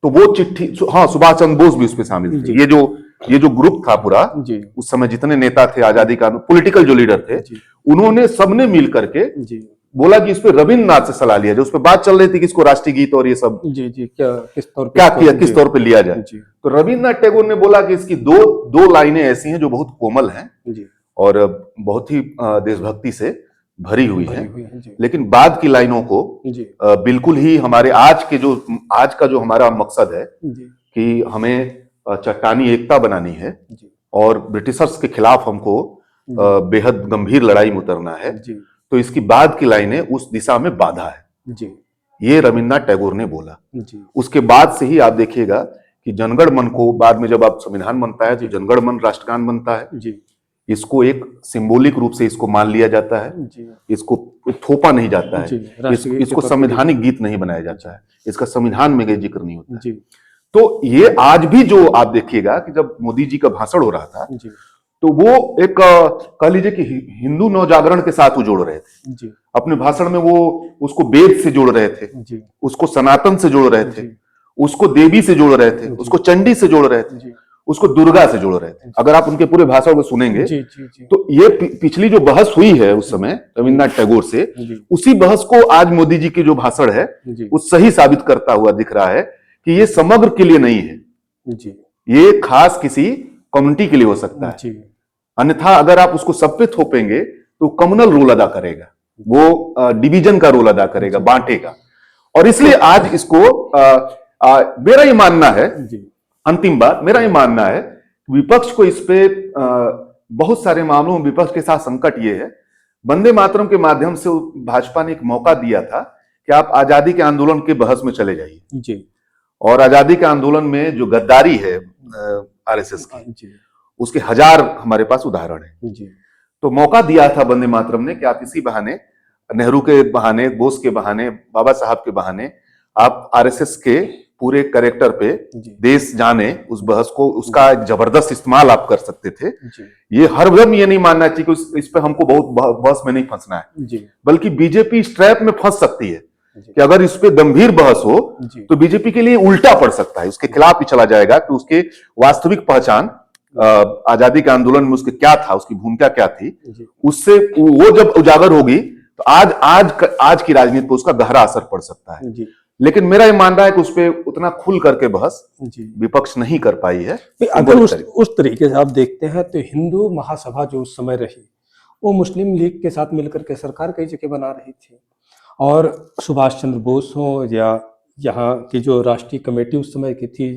तो वो चिट्ठी, हाँ, सुभाष चंद्र बोस भी उसमें शामिल थे। ये जो ग्रुप था पूरा, जी उस समय जितने नेता थे, आजादी का पॉलिटिकल जो लीडर थे, जी उन्होंने सबने मिल करके जी बोला कि इस पे रविन्द्रनाथ से सलाह लिया जाए। उस पर बात चल रही थी कि इसको राष्ट्रीय गीत और ये सब जी जी क्या किस तौर पे क्या किया, किस तौर पे लिया जाए। जी तो रविन्द्रनाथ टैगोर ने बोला कि इसकी दो लाइनें ऐसी हैं जो बहुत कोमल हैं जी और बहुत ही देशभक्ति से भरी हुई भरी है, हुई है। जी लेकिन बाद की लाइनों को जी बिल्कुल ही हमारे आज का जो हमारा मकसद है जी कि हमें चट्टानी एकता बनानी है जी और ब्रिटिशर्स के खिलाफ हमको बेहद गंभीर लड़ाई में उतरना है, जी तो इसकी बाद की लाइनें उस दिशा में बाधा है। जी ये रविन्द्रनाथ टैगोर ने बोला। जी उसके बाद से ही आप देखिएगा कि जनगण मन को, बाद में जब आप संविधान बनता है तो जनगण मन राष्ट्रगान बनता है। जी इसको एक सिंबॉलिक रूप से इसको मान लिया जाता है, जी इसको थोपा नहीं जाता जी है, इसको संवैधानिक गीत नहीं बनाया जाता है, इसका संविधान में जिक्र नहीं होता है। जी तो ये आज भी जो आप देखिएगा कि जब मोदी जी का भाषण हो रहा था, जी तो वो एक कह लीजिए कि हिंदू नवजागरण के साथ वो जोड़ रहे थे जी अपने भाषण में। वो उसको वेद से जोड़ रहे थे, जी उसको सनातन से जोड़ रहे थे, जी उसको देवी से जोड़ रहे थे, उसको चंडी से जोड़ रहे थे, जी उसको दुर्गा से जोड़ रहे थे। अगर आप उनके पूरे भाषण को सुनेंगे जी जी जी तो ये पिछली जो बहस हुई है उस समय रविन्द्रनाथ टैगोर से, जी उसी बहस को आज मोदी जी की जो भाषण है जी वो सही साबित करता हुआ दिख रहा है कि ये समग्र के लिए नहीं है, जी ये खास किसी कम्युनिटी के लिए हो सकता है। जी अन्यथा अगर आप उसको सब पे थोपेंगे तो कम्युनल रोल अदा करेगा, वो डिवीजन का रोल अदा करेगा, बांटेगा। और इसलिए आज इसको मेरा ये मानना है, जी अंतिम बात, मेरा ये मानना है विपक्ष को इस पे बहुत सारे मामलों में विपक्ष के साथ संकट ये है, वंदे मातरम के माध्यम से भाजपा ने एक मौका दिया था कि आप आजादी के आंदोलन के बहस में चले जाइए, जी और आजादी के आंदोलन में जो गद्दारी है आरएसएस की, जी उसके हजार हमारे पास उदाहरण है। जी तो मौका दिया था वंदे मातरम ने कि आप इसी बहाने, नेहरू के बहाने, बोस के बहाने, बाबा साहब के बहाने, आप आरएसएस के पूरे कैरेक्टर पे जी देश जाने, उस बहस को, उसका एक जबरदस्त इस्तेमाल आप कर सकते थे। जी ये हर वक्त ये नहीं मानना चाहिए कि इस पे हमको बहुत बहस में नहीं फंसना है, जी बल्कि बीजेपी इस ट्रैप में फंस सकती है जी कि अगर इस पे गंभीर बहस हो जी तो बीजेपी के लिए उल्टा पड़ सकता है, उसके खिलाफ ही चला जाएगा कि उसके वास्तविक पहचान आजादी के आंदोलन में उसके क्या था, उसकी भूमिका क्या थी, जी उससे वो जब उजागर होगी तो आज की राजनीति पर उसका गहरा असर पड़ सकता है। जी लेकिन मेरा ये मानना है कि उस पर उतना खुल करके बहस जी। विपक्ष नहीं कर पाई है। अगर उस तरीके से आप देखते हैं तो हिंदू महासभा जो उस समय रही, वो मुस्लिम लीग के साथ मिलकर के सरकार कई जगह बना रही थी, और सुभाष चंद्र बोस हो या यहाँ की जो राष्ट्रीय कमेटी उस समय की थी,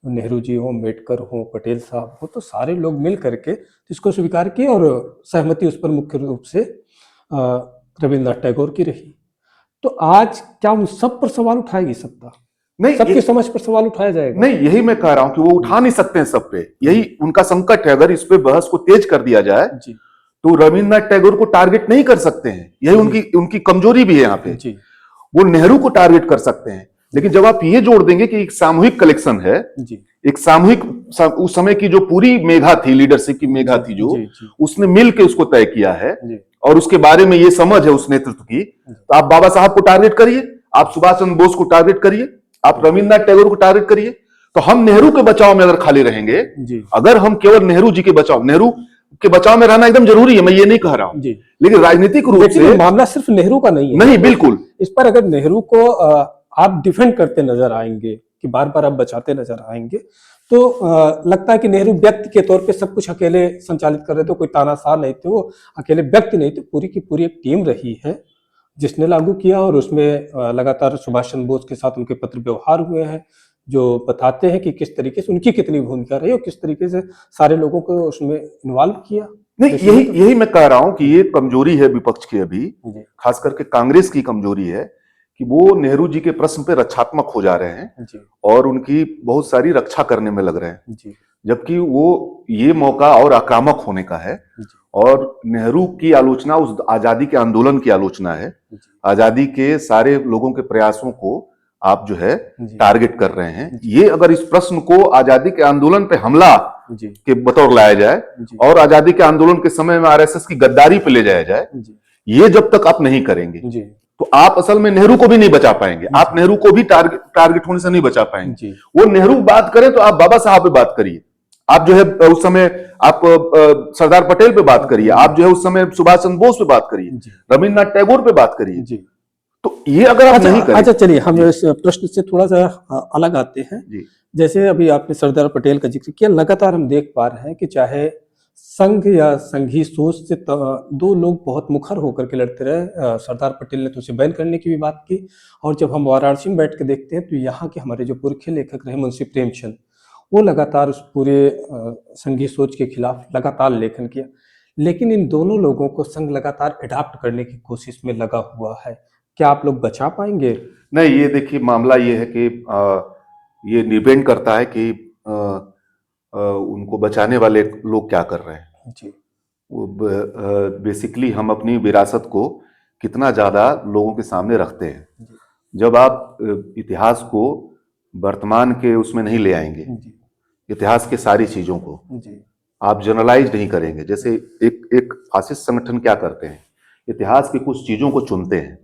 नेहरू जी हो, अम्बेडकर हो, पटेल साहब हो, तो सारे लोग मिल करके इसको स्वीकार किए और सहमति उस पर मुख्य रूप से रविन्द्रनाथ टैगोर की रही। तो आज क्या उन सब पर सवाल उठाएगी सत्ता? नहीं, सबकी समझ पर सवाल उठाया जाएगा? नहीं, यही मैं कह रहा हूं कि वो उठा नहीं सकते हैं सब पे, यही उनका संकट है। अगर इस पे बहस को तेज कर दिया जाए जी। तो रविन्द्रनाथ टैगोर को टारगेट नहीं कर सकते हैं, यही उनकी कमजोरी भी है यहाँ पे जी। वो नेहरू को टारगेट कर सकते हैं, लेकिन जब आप ये जोड़ देंगे कि एक सामूहिक कलेक्शन है, जी। एक सामूहिक उस समय की जो पूरी मेघा थी, लीडरशिप की मेघा थी, जो उसने मिल के उसको तय किया है और उसके बारे में ये समझ है उस नेतृत्व की, तो आप बाबा साहब को टारगेट करिए, आप सुभाष चंद्र बोस को टारगेट करिए, आप रविन्द्रनाथ टैगोर को टारगेट करिए। तो हम नेहरू के बचाव में अगर खाली रहेंगे, अगर हम केवल नेहरू जी के बचाव, नेहरू के बचाव में रहना एकदम जरूरी है, मैं ये नहीं कह रहा हूं, लेकिन राजनीतिक रूप से मामला सिर्फ नेहरू का नहीं है। नहीं, बिल्कुल। इस पर अगर नेहरू को आप डिफेंड करते नजर आएंगे कि बार बार आप बचाते नजर आएंगे, तो लगता है कि नेहरू व्यक्ति के तौर पे सब कुछ अकेले संचालित कर रहे थे, कोई तानाशाह नहीं थे, वो अकेले व्यक्ति नहीं थे, पूरी की पूरी एक टीम रही है जिसने लागू किया, और उसमें लगातार सुभाष चंद्र बोस के साथ उनके पत्र व्यवहार हुए हैं जो बताते हैं कि किस तरीके से उनकी कितनी भूमिका रही और किस तरीके से सारे लोगों को उसमें इन्वॉल्व किया। नहीं, यही मैं कह रहा हूं कि ये कमजोरी है विपक्ष की अभी, खास करके कांग्रेस की कमजोरी है कि वो नेहरू जी के प्रश्न पे रक्षात्मक हो जा रहे हैं और उनकी बहुत सारी रक्षा करने में लग रहे हैं, जबकि वो ये मौका और आक्रामक होने का है। और नेहरू की आलोचना उस आजादी के आंदोलन की आलोचना है, आजादी के सारे लोगों के प्रयासों को आप जो है टारगेट कर रहे हैं। ये अगर इस प्रश्न को आजादी के आंदोलन पे हमला के बतौर लाया जाए और आजादी के आंदोलन के समय में आरएसएस की गद्दारी पे ले जाया जाए, ये जब तक आप नहीं करेंगे तो आप असल में नेहरू को भी नहीं बचा पाएंगे, आप नेहरू को भी टारगेट होने से नहीं बचा पाएंगे। वो नेहरू बात करें तो आप बाबा साहब पे बात करिए, आप जो है उस समय आप सरदार पटेल पे बात करिए, आप जो है उस समय सुभाष चंद्र बोस पे बात करिए, रविन्द्रनाथ टैगोर पे बात करिए। तो ये अगर आप नहीं करें। अच्छा, चलिए हम इस प्रश्न से थोड़ा सा अलग आते हैं। जैसे अभी आपने सरदार पटेल का जिक्र किया, लगातार हम देख पा रहे हैं कि चाहे संघ या संघी सोच से दो लोग बहुत मुखर होकर के लड़ते रहे। सरदार पटेल ने तो उसे बैन करने की भी बात की, और जब हम वाराणसी में बैठ के देखते हैं तो यहाँ के हमारे जो पुरखे लेखक रहे मुंशी प्रेमचंद, वो लगातार उस पूरे संघी सोच के खिलाफ लगातार लेखन किया, लेकिन इन दोनों लोगों को संघ लगातार अडॉप्ट करने की कोशिश में लगा हुआ है। क्या आप लोग बचा पाएंगे? नहीं, ये देखिए मामला ये है कि ये डिपेंड करता है कि उनको बचाने वाले लोग क्या कर रहे हैं जी। वो बेसिकली हम अपनी विरासत को कितना ज्यादा लोगों के सामने रखते हैं। जब आप इतिहास को वर्तमान के उसमें नहीं ले आएंगे, इतिहास के सारी चीजों को आप जनरलाइज नहीं करेंगे। जैसे एक फासिस्ट संगठन क्या करते हैं, इतिहास की कुछ चीजों को चुनते हैं,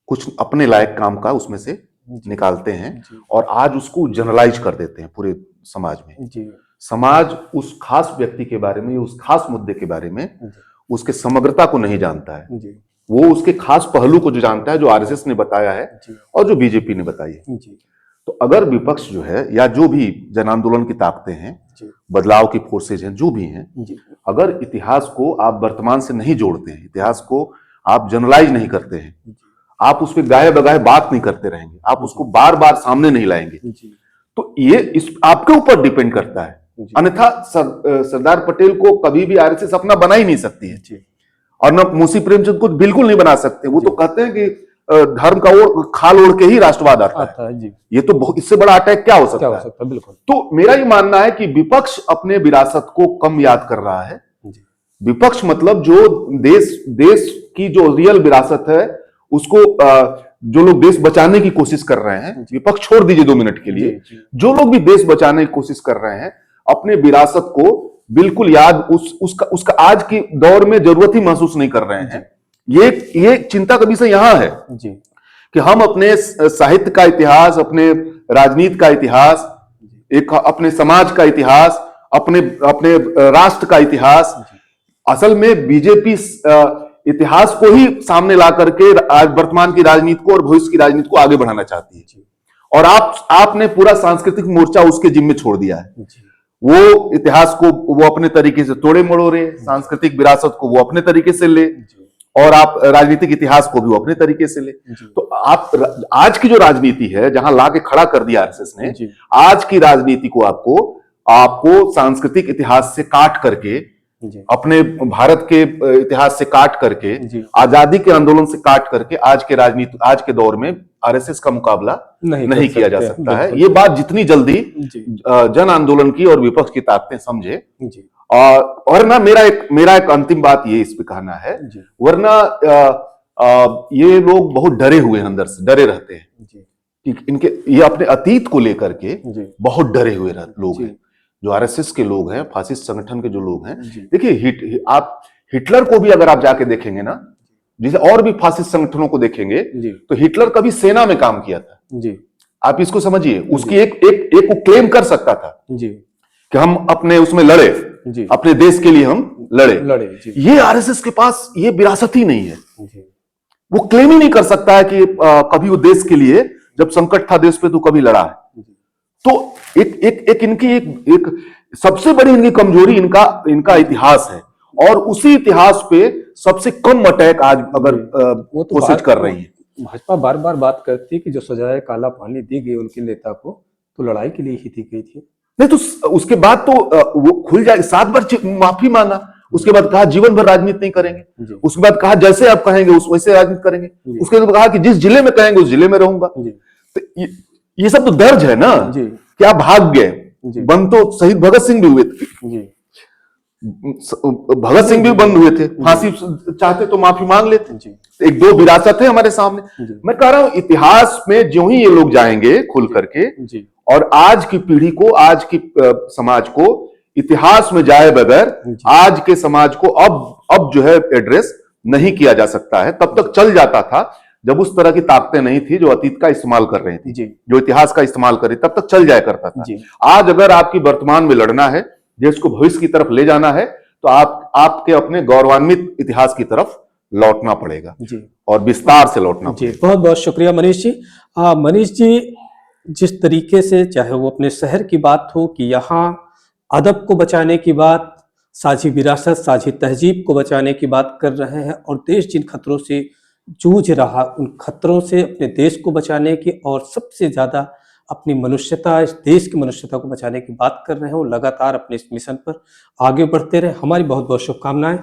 कुछ अपने लायक काम का उसमें से निकालते हैं और आज उसको जनरलाइज कर देते हैं पूरे समाज में। समाज उस खास व्यक्ति के बारे में, उस खास मुद्दे के बारे में उसके समग्रता को नहीं जानता है, वो उसके खास पहलू को जो जानता है, जो आरएसएस ने बताया है और जो बीजेपी ने बताई है। तो अगर विपक्ष जो है या जो भी जन आंदोलन की ताकतें हैं, बदलाव की फोर्सेज हैं, जो भी हैं, अगर इतिहास को आप वर्तमान से नहीं जोड़ते हैं, इतिहास को आप जनरलाइज नहीं करते हैं, आप उस पर गाये बगाए बात नहीं करते रहेंगे, आप उसको बार बार सामने नहीं लाएंगे, तो ये इस आपके ऊपर डिपेंड करता है। अन्यथा सरदार पटेल को कभी भी आरएसएस अपना बना ही नहीं सकती है और न मुंशी प्रेमचंद को बिल्कुल नहीं बना सकते। वो तो कहते हैं कि धर्म का ओर खाल ओढ़ के ही राष्ट्रवाद आता है। ये तो बहुत, इससे बड़ा अटैक क्या हो सकता है? बिल्कुल। तो मेरा ये मानना है कि विपक्ष अपने विरासत को कम याद कर रहा है। विपक्ष मतलब जो देश की जो रियल विरासत है उसको जो लोग देश बचाने की कोशिश कर रहे हैं, विपक्ष छोड़ दीजिए 2 मिनट के लिए, जो लोग भी देश बचाने की कोशिश कर रहे हैं अपने विरासत को बिल्कुल याद उसका आज के दौर में जरूरत ही महसूस नहीं कर रहे हैं। ये चिंता का विषय यहां है कि हम अपने साहित्य का इतिहास, अपने राजनीति का इतिहास, एक अपने समाज का इतिहास, अपने राष्ट्र का इतिहास, असल में बीजेपी इतिहास को ही सामने ला करके आज वर्तमान की राजनीति को और भविष्य की राजनीति को आगे बढ़ाना चाहती है। और आपने पूरा सांस्कृतिक मोर्चा उसके जिम्मे छोड़ दिया है। वो इतिहास को वो अपने तरीके से तोड़े मड़ोड़े, सांस्कृतिक विरासत को वो अपने तरीके से ले, और आप राजनीतिक इतिहास को भी वो अपने तरीके से ले। तो आप आज की जो राजनीति है, जहां लाके खड़ा कर दिया आरएसएस ने, आज की राजनीति को आपको सांस्कृतिक इतिहास से काट करके, अपने भारत के इतिहास से काट करके, आजादी के आंदोलन से काट करके आज के दौर में आरएसएस का मुकाबला नहीं किया जा सकता है। ये बात जितनी जल्दी जन आंदोलन की और विपक्ष की ताकतें समझे। और ना मेरा एक अंतिम बात ये इस पे कहना है, वरना ये लोग बहुत डरे हुए हैं, अंदर से डरे रहते हैं कि ये अपने अतीत को लेकर के बहुत डरे हुए लोग हैं, जो आरएसएस के लोग हैं, फासिस्ट संगठन के जो लोग हैं। देखिए, आप हिटलर को भी अगर आप जाके देखेंगे ना, जैसे और भी फासिस्ट संगठनों को देखेंगे, तो हिटलर कभी सेना में काम किया था। आप इसको समझिए, उसकी एक वो क्लेम कर सकता था कि हम अपने उसमें लड़े, अपने देश के लिए हम लड़े। ये आरएसएस के पास ये विरासत ही नहीं है। वो क्लेम ही नहीं कर सकता है कि कभी वो देश के लिए, जब संकट था देश पे, तो कभी लड़ा है। तो एक इनकी एक सबसे बड़ी इनकी कमजोरी इनका इतिहास है, और उसी इतिहास पे सबसे कम अटैक आज अगर कोशिश कर रही है। भाजपा बार बार बात करती है कि जो सजाए काला पानी दी गई उनके नेता को, तो लड़ाई के लिए ही दी गई थी। नहीं तो उसके बाद तो वो खुल जाए, 7 बार माफी मांगा, उसके बाद कहा जीवन भर राजनीति नहीं करेंगे, उसके बाद कहा जैसे आप कहेंगे वैसे राजनीति करेंगे, उसके बाद कहा कि जिस जिले में कहेंगे उस जिले में रहूंगा। तो ये सब तो दर्ज है ना कि आप भाग गए। बंद तो शहीद भगत सिंह भी हुए थे, भगत सिंह भी बंद हुए थे, फांसी चाहते तो माफी मांग लेते। एक दो विरासत है हमारे सामने। मैं कह रहा हूं, इतिहास में ज्यों ही ये लोग जाएंगे खुल करके, और आज की पीढ़ी को, आज की समाज को इतिहास में जाए बगैर आज के समाज को अब जो है एड्रेस नहीं किया जा सकता है। तब तक चल जाता था जब उस तरह की ताकतें नहीं थी जो अतीत का इस्तेमाल कर रही थी, जो इतिहास का इस्तेमाल कर रही, तब तक चल जाया करता था। आज अगर आपकी वर्तमान में लड़ना है, देश को भविष्य की तरफ ले जाना है, तो आपके अपने गौरवान्वित इतिहास की तरफ लौटना पड़ेगा, और विस्तार से लौटना पड़ेगा। बहुत बहुत शुक्रिया मनीष जी। मनीष जी, जिस तरीके से, चाहे वो अपने शहर की बात हो कि यहाँ अदब को बचाने की बात, साझी विरासत, साझी तहजीब को बचाने की बात कर रहे हैं, और देश जिन खतरों से जूझ रहा, उन खतरों से अपने देश को बचाने की, और सबसे ज्यादा अपनी मनुष्यता, इस देश की मनुष्यता को बचाने की बात कर रहे हैं, वो लगातार अपने इस मिशन पर आगे बढ़ते रहे। हमारी बहुत बहुत शुभकामनाएं।